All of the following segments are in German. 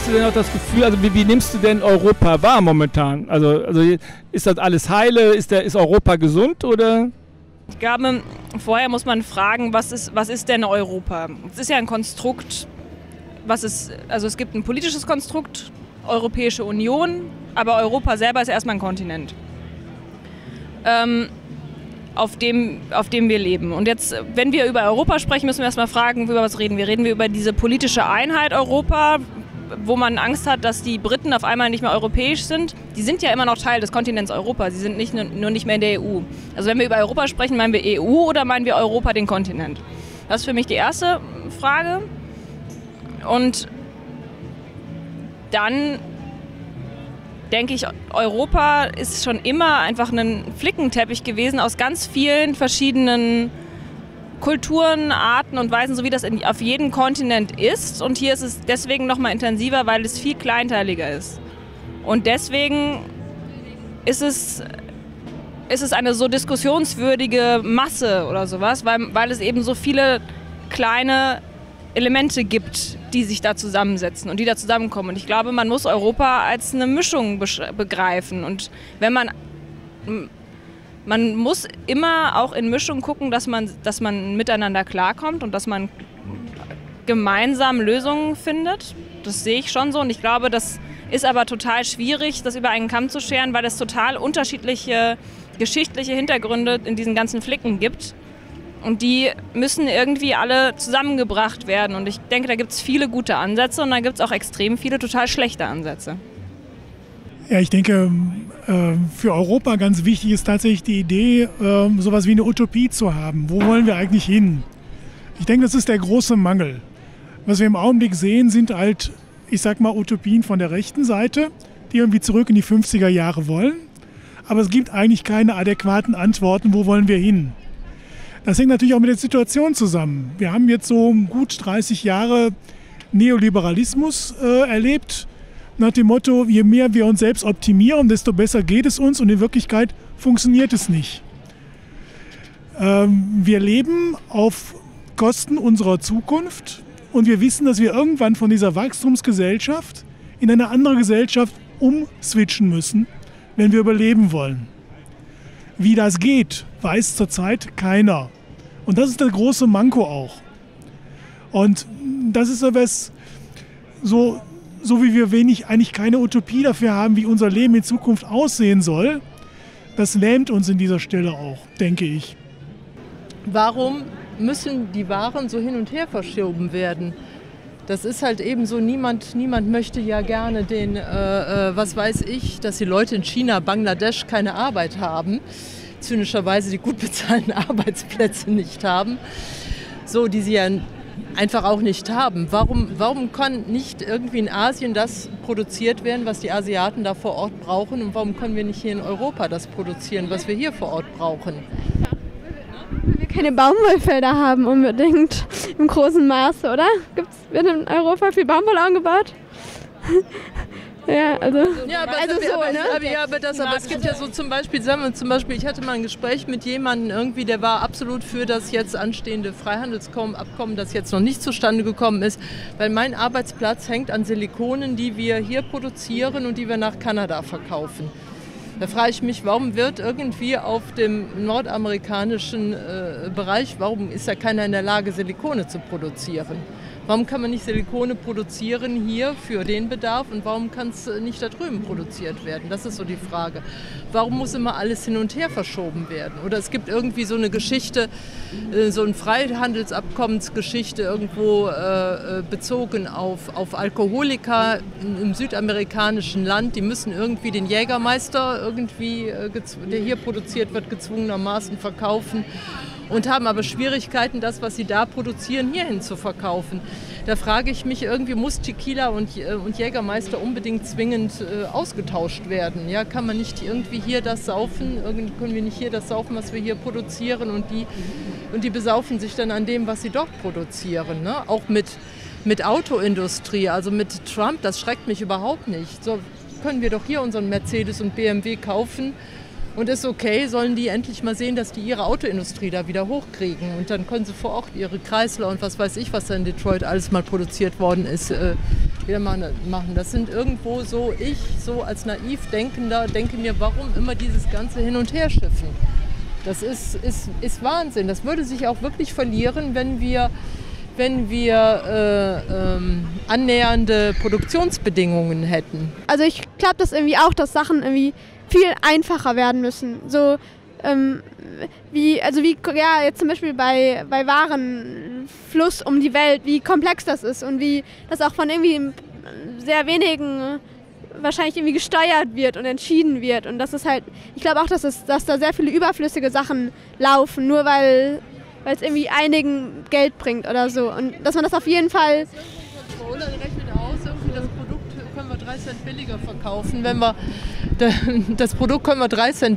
du denn auch das Gefühl, also wie nimmst du denn Europa wahr momentan? Also ist das alles heile? Ist Europa gesund oder? Ich glaube, vorher muss man fragen, was ist denn Europa? Es ist ja ein Konstrukt, es gibt ein politisches Konstrukt, Europäische Union, aber Europa selber ist erstmal ein Kontinent, auf dem wir leben. Und jetzt, wenn wir über Europa sprechen, müssen wir erstmal fragen, über was reden wir? Reden wir über diese politische Einheit Europa, wo man Angst hat, dass die Briten auf einmal nicht mehr europäisch sind? Die sind ja immer noch Teil des Kontinents Europa, sie sind nur nicht mehr in der EU. Also wenn wir über Europa sprechen, meinen wir EU oder meinen wir Europa den Kontinent? Das ist für mich die erste Frage. Und dann denke ich, Europa ist schon immer einfach ein Flickenteppich gewesen aus ganz vielen verschiedenen Kulturen, Arten und Weisen, so wie das auf jedem Kontinent ist. Und hier ist es deswegen noch mal intensiver, weil es viel kleinteiliger ist. Und deswegen ist es eine so diskussionswürdige Masse oder sowas, weil es eben so viele kleine Elemente gibt, die sich da zusammensetzen und die da zusammenkommen. Und ich glaube, man muss Europa als eine Mischung begreifen. Und wenn man muss immer auch in Mischung gucken, dass man miteinander klarkommt und dass man gemeinsam Lösungen findet. Das sehe ich schon so. Und ich glaube, das ist aber total schwierig, das über einen Kamm zu scheren, weil es total unterschiedliche geschichtliche Hintergründe in diesen ganzen Flicken gibt. Und die müssen irgendwie alle zusammengebracht werden. Und ich denke, da gibt es viele gute Ansätze und da gibt es auch extrem viele total schlechte Ansätze. Ja, ich denke, für Europa ganz wichtig ist tatsächlich die Idee, sowas wie eine Utopie zu haben. Wo wollen wir eigentlich hin? Ich denke, das ist der große Mangel. Was wir im Augenblick sehen, sind halt, ich sag mal, Utopien von der rechten Seite, die irgendwie zurück in die 50er Jahre wollen. Aber es gibt eigentlich keine adäquaten Antworten, wo wollen wir hin? Das hängt natürlich auch mit der Situation zusammen. Wir haben jetzt so gut 30 Jahre Neoliberalismus erlebt, nach dem Motto, je mehr wir uns selbst optimieren, desto besser geht es uns, und in Wirklichkeit funktioniert es nicht. Wir leben auf Kosten unserer Zukunft und wir wissen, dass wir irgendwann von dieser Wachstumsgesellschaft in eine andere Gesellschaft umswitchen müssen, wenn wir überleben wollen. Wie das geht, weiß zurzeit keiner. Und das ist der große Manko auch. Und das ist etwas, so wie wir eigentlich keine Utopie dafür haben, wie unser Leben in Zukunft aussehen soll, das lähmt uns in dieser Stelle auch, denke ich. Warum müssen die Waren so hin und her verschoben werden? Das ist halt eben so, niemand möchte ja gerne dass die Leute in China, Bangladesch keine Arbeit haben, zynischerweise die gut bezahlten Arbeitsplätze nicht haben, so die sie ja einfach auch nicht haben. Warum kann nicht irgendwie in Asien das produziert werden, was die Asiaten da vor Ort brauchen, und warum können wir nicht hier in Europa das produzieren, was wir hier vor Ort brauchen? Weil wir keine Baumwollfelder haben unbedingt im großen Maße, oder? Wird in Europa viel Baumwolle angebaut? Ja, aber es gibt ja so zum Beispiel, ich hatte mal ein Gespräch mit jemandem irgendwie, der war absolut für das jetzt anstehende Freihandelsabkommen, das jetzt noch nicht zustande gekommen ist, weil mein Arbeitsplatz hängt an Silikonen, die wir hier produzieren und die wir nach Kanada verkaufen. Da frage ich mich, warum wird irgendwie auf dem nordamerikanischen Bereich, warum ist da keiner in der Lage, Silikone zu produzieren? Warum kann man nicht Silikone produzieren hier für den Bedarf und warum kann es nicht da drüben produziert werden? Das ist so die Frage. Warum muss immer alles hin und her verschoben werden? Oder es gibt irgendwie so eine Geschichte, so eine Freihandelsabkommensgeschichte irgendwo bezogen auf Alkoholiker im südamerikanischen Land. Die müssen irgendwie den Jägermeister irgendwie, der hier produziert wird, gezwungenermaßen verkaufen. Und haben aber Schwierigkeiten, das, was sie da produzieren, hierhin zu verkaufen. Da frage ich mich, irgendwie muss Tequila und Jägermeister unbedingt zwingend ausgetauscht werden. Ja, kann man nicht irgendwie hier das saufen, können wir nicht hier das saufen, was wir hier produzieren, und die besaufen sich dann an dem, was sie dort produzieren. Ne? Auch mit Autoindustrie, also mit Trump, das schreckt mich überhaupt nicht. So können wir doch hier unseren Mercedes und BMW kaufen. Und ist okay, sollen die endlich mal sehen, dass die ihre Autoindustrie da wieder hochkriegen. Und dann können sie vor Ort ihre Kreisler und was weiß ich, was da in Detroit alles mal produziert worden ist, wieder machen. Das sind irgendwo so, ich so als naiv Denkender denke mir, warum immer dieses ganze Hin- und Herschiffen? Das ist Wahnsinn. Das würde sich auch wirklich verlieren, wenn wir annähernde Produktionsbedingungen hätten. Also ich glaube das irgendwie auch, dass Sachen irgendwie viel einfacher werden müssen. So wie jetzt zum Beispiel bei Warenfluss um die Welt, wie komplex das ist und wie das auch von irgendwie sehr wenigen wahrscheinlich irgendwie gesteuert wird und entschieden wird. Und das ist halt, ich glaube auch, dass da sehr viele überflüssige Sachen laufen, nur weil es irgendwie einigen Geld bringt oder so. Und dass man das auf jeden Fall... Roland rechnet aus, irgendwie das Produkt können wir 3 Cent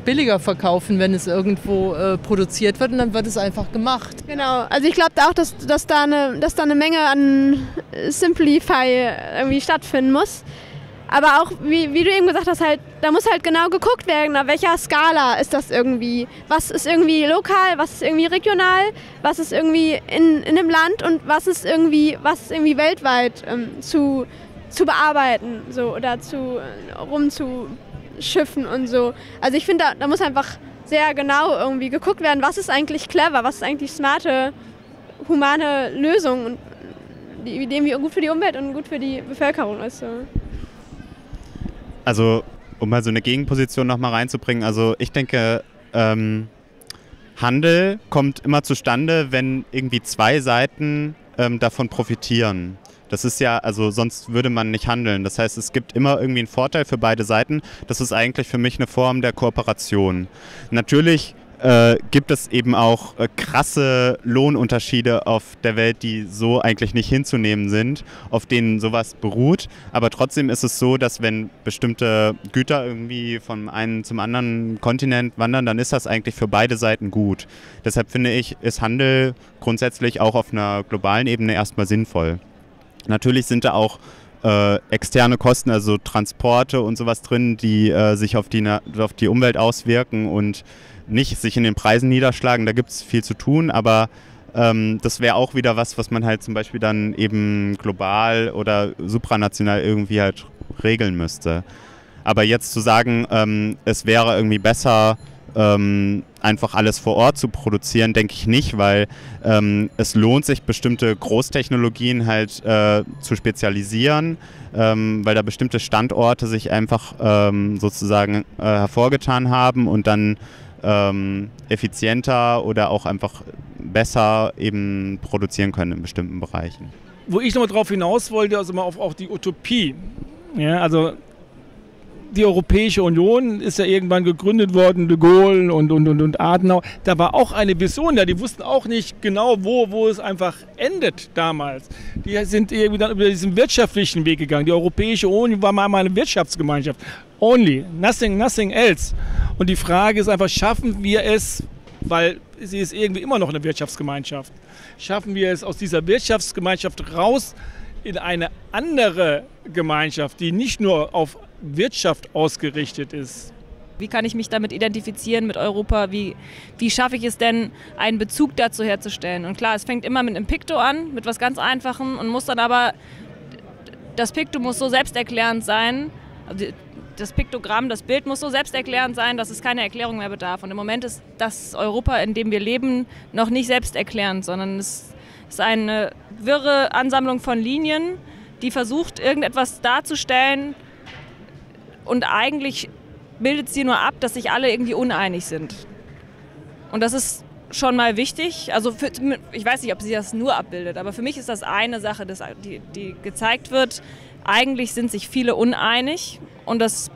billiger verkaufen, wenn es irgendwo produziert wird, und dann wird es einfach gemacht. Genau, also ich glaube auch, dass da eine Menge an Simplify irgendwie stattfinden muss. Aber auch, wie du eben gesagt hast, halt, da muss halt genau geguckt werden, auf welcher Skala ist das irgendwie. Was ist irgendwie lokal, was ist irgendwie regional, was ist irgendwie in einem Land und was ist irgendwie weltweit zu bearbeiten so, oder rumzuschiffen und so. Also ich finde, da muss einfach sehr genau irgendwie geguckt werden, was ist eigentlich clever, was ist eigentlich smarte, humane Lösung, und die irgendwie gut für die Umwelt und gut für die Bevölkerung ist. So. Also, um mal so eine Gegenposition nochmal reinzubringen, also ich denke, Handel kommt immer zustande, wenn irgendwie 2 Seiten davon profitieren. Das ist ja, also sonst würde man nicht handeln. Das heißt, es gibt immer irgendwie einen Vorteil für beide Seiten. Das ist eigentlich für mich eine Form der Kooperation. Natürlich gibt es eben auch krasse Lohnunterschiede auf der Welt, die so eigentlich nicht hinzunehmen sind, auf denen sowas beruht. Aber trotzdem ist es so, dass wenn bestimmte Güter irgendwie vom einen zum anderen Kontinent wandern, dann ist das eigentlich für beide Seiten gut. Deshalb finde ich, ist Handel grundsätzlich auch auf einer globalen Ebene erstmal sinnvoll. Natürlich sind da auch externe Kosten, also Transporte und sowas drin, die sich auf die Umwelt auswirken und nicht sich in den Preisen niederschlagen. Da gibt es viel zu tun, aber das wäre auch wieder was man halt zum Beispiel dann eben global oder supranational irgendwie halt regeln müsste. Aber jetzt zu sagen, es wäre irgendwie besser, einfach alles vor Ort zu produzieren, denke ich nicht, weil es lohnt sich, bestimmte Großtechnologien halt zu spezialisieren, weil da bestimmte Standorte sich einfach sozusagen hervorgetan haben und dann effizienter oder auch einfach besser eben produzieren können in bestimmten Bereichen. Wo ich nochmal drauf hinaus wollte, also mal auf auch die Utopie. Ja, also die Europäische Union ist ja irgendwann gegründet worden, de Gaulle und Adenauer. Da war auch eine Vision da, die wussten auch nicht genau, wo es einfach endet damals. Die sind irgendwie dann über diesen wirtschaftlichen Weg gegangen. Die Europäische Union war mal eine Wirtschaftsgemeinschaft. Only, nothing else. Und die Frage ist einfach, schaffen wir es, weil sie ist irgendwie immer noch eine Wirtschaftsgemeinschaft, schaffen wir es aus dieser Wirtschaftsgemeinschaft raus in eine andere Gemeinschaft, die nicht nur auf Wirtschaft ausgerichtet ist? Wie kann ich mich damit identifizieren mit Europa? Wie schaffe ich es denn, einen Bezug dazu herzustellen? Und klar, es fängt immer mit einem Pikto an, mit was ganz Einfachem, und muss dann aber, das Pikto muss so selbsterklärend sein, das Piktogramm, das Bild muss so selbsterklärend sein, dass es keine Erklärung mehr bedarf. Und im Moment ist das Europa, in dem wir leben, noch nicht selbsterklärend, sondern es ist eine wirre Ansammlung von Linien, die versucht, irgendetwas darzustellen, und eigentlich bildet sie nur ab, dass sich alle irgendwie uneinig sind. Und das ist schon mal wichtig. Also ich weiß nicht, ob sie das nur abbildet, aber für mich ist das eine Sache, die gezeigt wird. Eigentlich sind sich viele uneinig, und das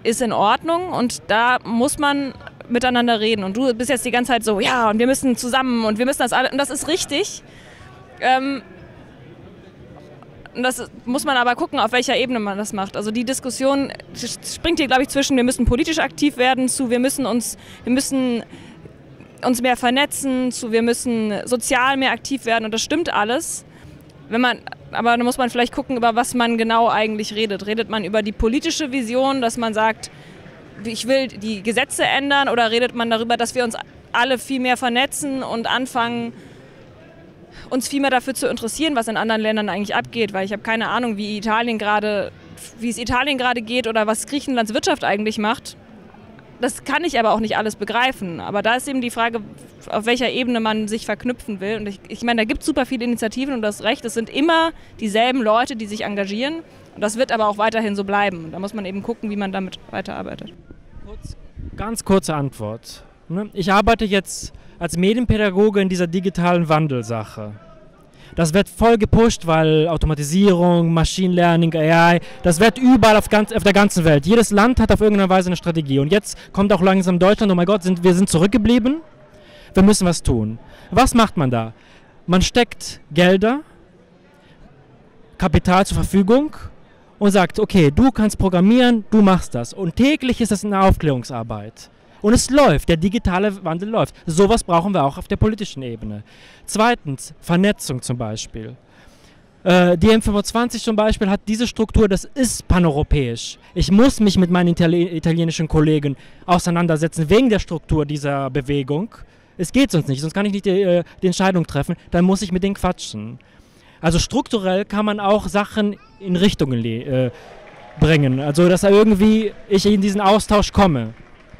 ist in Ordnung, und da muss man miteinander reden. Und du bist jetzt die ganze Zeit so, ja, und wir müssen zusammen und wir müssen das alle, und das ist richtig. Und das muss man aber gucken, auf welcher Ebene man das macht. Also die Diskussion springt hier, glaube ich, zwischen, wir müssen politisch aktiv werden, zu wir müssen uns mehr vernetzen, zu wir müssen sozial mehr aktiv werden, und das stimmt alles. Aber da muss man vielleicht gucken, über was man genau eigentlich redet. Redet man über die politische Vision, dass man sagt, ich will die Gesetze ändern, oder redet man darüber, dass wir uns alle viel mehr vernetzen und anfangen, uns viel mehr dafür zu interessieren, was in anderen Ländern eigentlich abgeht, weil ich habe keine Ahnung, wie es Italien gerade geht oder was Griechenlands Wirtschaft eigentlich macht. Das kann ich aber auch nicht alles begreifen. Aber da ist eben die Frage, auf welcher Ebene man sich verknüpfen will. Und ich meine, da gibt es super viele Initiativen und du hast recht, es sind immer dieselben Leute, die sich engagieren. Und das wird aber auch weiterhin so bleiben. Da muss man eben gucken, wie man damit weiterarbeitet. Ganz kurze Antwort. Ich arbeite jetzt als Medienpädagoge in dieser digitalen Wandelsache. Das wird voll gepusht, weil Automatisierung, Machine Learning, AI, das wird überall auf der ganzen Welt. Jedes Land hat auf irgendeine Weise eine Strategie. Und jetzt kommt auch langsam Deutschland, oh mein Gott, wir sind zurückgeblieben. Wir müssen was tun. Was macht man da? Man steckt Gelder, Kapital zur Verfügung und sagt, okay, du kannst programmieren, du machst das. Und täglich ist das eine Aufklärungsarbeit. Und es läuft, der digitale Wandel läuft. Sowas brauchen wir auch auf der politischen Ebene. Zweitens, Vernetzung zum Beispiel. Die M25 zum Beispiel hat diese Struktur, das ist paneuropäisch. Ich muss mich mit meinen italienischen Kollegen auseinandersetzen wegen der Struktur dieser Bewegung. Es geht sonst nicht, sonst kann ich nicht die Entscheidung treffen, dann muss ich mit denen quatschen. Also strukturell kann man auch Sachen in Richtungen bringen, also dass irgendwie ich in diesen Austausch komme.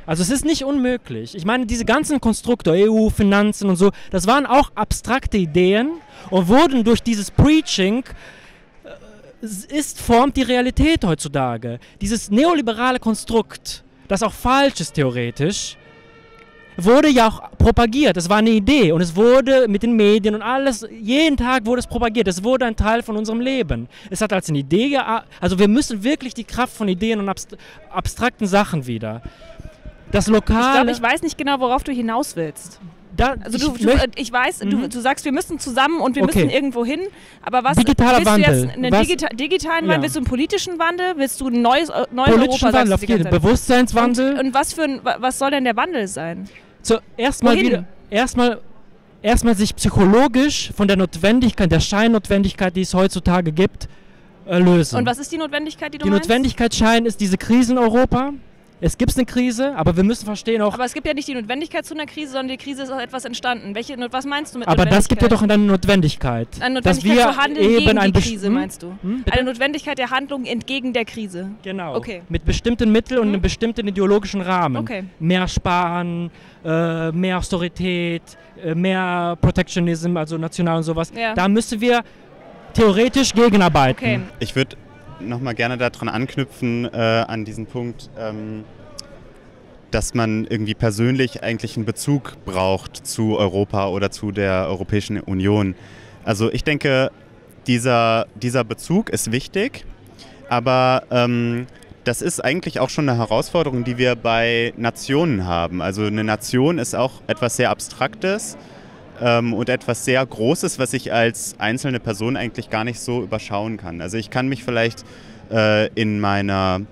Also es ist nicht unmöglich. Ich meine, diese ganzen Konstrukte, EU, Finanzen und so, das waren auch abstrakte Ideen und wurden durch dieses Preaching, formt die Realität heutzutage. Dieses neoliberale Konstrukt, das auch falsch ist theoretisch, wurde ja auch propagiert. Es war eine Idee und es wurde mit den Medien und alles, jeden Tag wurde es propagiert. Es wurde ein Teil von unserem Leben. Es hat als eine Idee, also wir müssen wirklich die Kraft von Ideen und abstrakten Sachen wieder. Das Lokale. Ich glaube, ich weiß nicht genau, worauf du hinaus willst. Ich weiß, du sagst, wir müssen zusammen und wir müssen irgendwo hin, aber was digitaler willst Wandel. Du jetzt einen digitalen Wandel, willst du einen politischen Wandel, willst du ein neues Europa, Wandel, auf jeden Fall. Bewusstseinswandel. Und was soll denn der Wandel sein? Erstmal sich psychologisch von der Notwendigkeit, der Scheinnotwendigkeit, die es heutzutage gibt, lösen. Und was ist die Notwendigkeit, die du meinst? Die Notwendigkeit ist diese Krise in Europa. Es gibt eine Krise, aber wir müssen verstehen auch... Aber es gibt ja nicht die Notwendigkeit zu einer Krise, sondern die Krise ist auch etwas entstanden. Was meinst du mit aber Notwendigkeit? Das gibt ja doch eine Notwendigkeit. Eine Notwendigkeit zu handeln gegen die Krise, meinst du? Eine Notwendigkeit der Handlung entgegen der Krise. Genau. Okay. Mit bestimmten Mitteln und einem bestimmten ideologischen Rahmen. Okay. Mehr Sparen, mehr Austerität, mehr Protectionism, also national und sowas. Ja. Da müssen wir theoretisch gegenarbeiten. Okay. Ich würde nochmal gerne daran anknüpfen, an diesen Punkt, dass man irgendwie persönlich eigentlich einen Bezug braucht zu Europa oder zu der Europäischen Union. Also ich denke, dieser Bezug ist wichtig, aber das ist eigentlich auch schon eine Herausforderung, die wir bei Nationen haben. Also eine Nation ist auch etwas sehr Abstraktes und etwas sehr Großes, was ich als einzelne Person eigentlich gar nicht so überschauen kann. Also ich kann mich vielleicht in meinem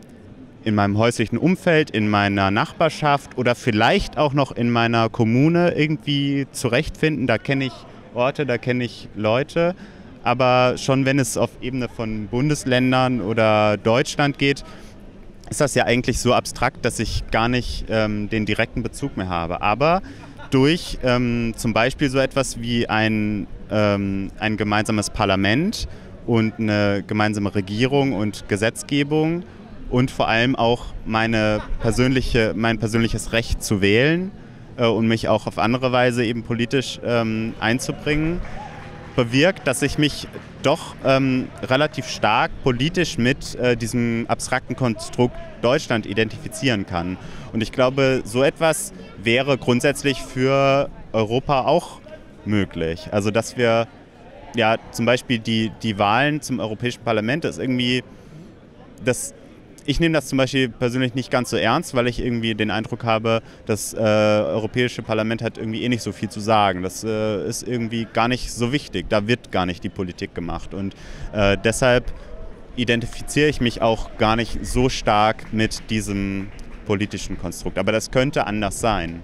häuslichen Umfeld, in meiner Nachbarschaft oder vielleicht auch noch in meiner Kommune irgendwie zurechtfinden. Da kenne ich Orte, da kenne ich Leute. Aber schon wenn es auf Ebene von Bundesländern oder Deutschland geht, ist das ja eigentlich so abstrakt, dass ich gar nicht den direkten Bezug mehr habe. Aber durch zum Beispiel so etwas wie ein gemeinsames Parlament und eine gemeinsame Regierung und Gesetzgebung und vor allem auch mein persönliches Recht zu wählen und mich auch auf andere Weise eben politisch einzubringen, bewirkt, dass ich mich doch relativ stark politisch mit diesem abstrakten Konstrukt Deutschland identifizieren kann. Und ich glaube, so etwas wäre grundsätzlich für Europa auch möglich. Also dass wir ja zum Beispiel die Wahlen zum Europäischen Parlament ist irgendwie, ich nehme das zum Beispiel persönlich nicht ganz so ernst, weil ich irgendwie den Eindruck habe, das Europäische Parlament hat irgendwie nicht so viel zu sagen. Das ist irgendwie gar nicht so wichtig. Da wird gar nicht die Politik gemacht. Und deshalb identifiziere ich mich auch gar nicht so stark mit diesem politischen Konstrukt. Aber das könnte anders sein.